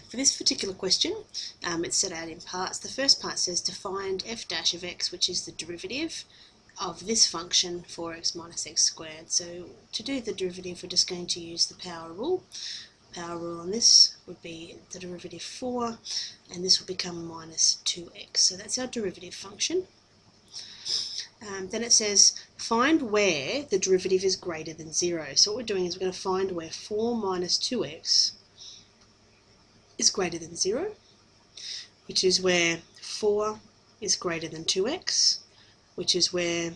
For this particular question, it's set out in parts. The first part says to find f dash of x, which is the derivative of this function 4x minus x squared. So to do the derivative, we're just going to use the power rule. Power rule on this would be the derivative 4, and this will become minus 2x. So that's our derivative function. Then it says find where the derivative is greater than 0. So what we're doing is we're going to find where 4 minus 2x is greater than 0, which is where 4 is greater than 2x, which is where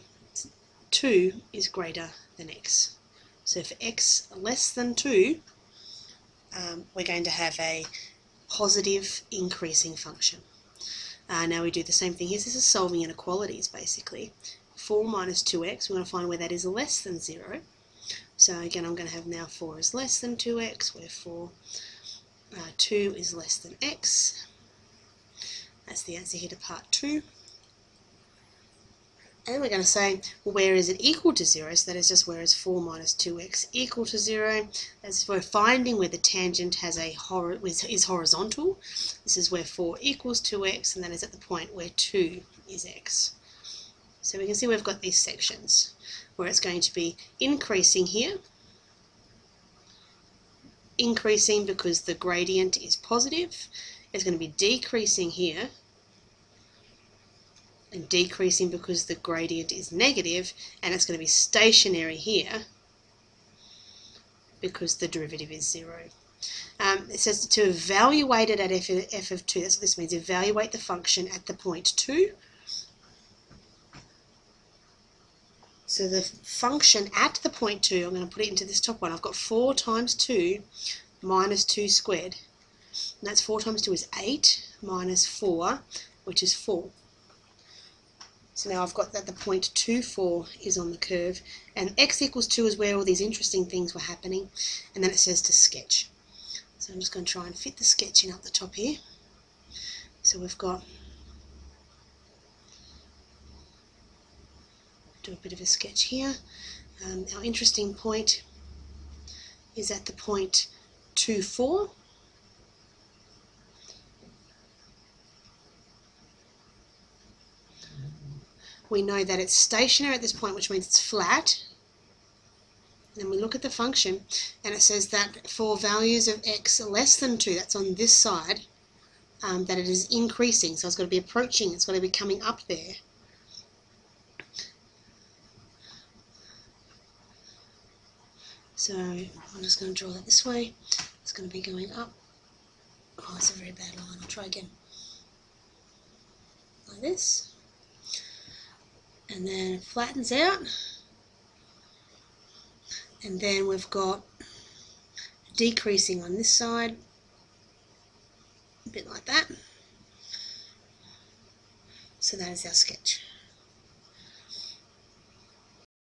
2 is greater than x. So for x less than 2, we're going to have a positive increasing function. Now we do the same thing here. This is solving inequalities basically. 4 minus 2x, we're going to find where that is less than 0. So again, I'm going to have now 4 is less than 2x, where 2 is less than x. That's the answer here to part 2. And we're going to say, well, where is it equal to 0? So that is just where is 4 minus 2x equal to 0. That's we're finding where the tangent has is horizontal. This is where 4 equals 2x, and that is at the point where 2 is x. So we can see we've got these sections where it's going to be increasing here, increasing because the gradient is positive. It's going to be decreasing here, and decreasing because the gradient is negative, and it's going to be stationary here because the derivative is 0. It says to evaluate it at f of 2. That's what this means. Evaluate the function at the point 2. So the function at the point 2, I'm going to put it into this top one. I've got 4 times 2 minus 2 squared. And that's 4 times 2 is 8 minus 4, which is 4. So now I've got that the point 2, 4 is on the curve, and x equals 2 is where all these interesting things were happening, and then it says to sketch. So I'm just going to try and fit the sketch in up the top here. So we've got, do a bit of a sketch here. Our interesting point is at the point 2, 4. We know that it's stationary at this point, which means it's flat. Then we look at the function, and it says that for values of x less than 2, that's on this side, that it is increasing. So it's got to be approaching, it's got to be coming up there. So I'm just going to draw that this way. It's going to be going up. Oh, it's a very bad line. I'll try again. Like this. And then it flattens out, and then we've got decreasing on this side, a bit like that. So that is our sketch.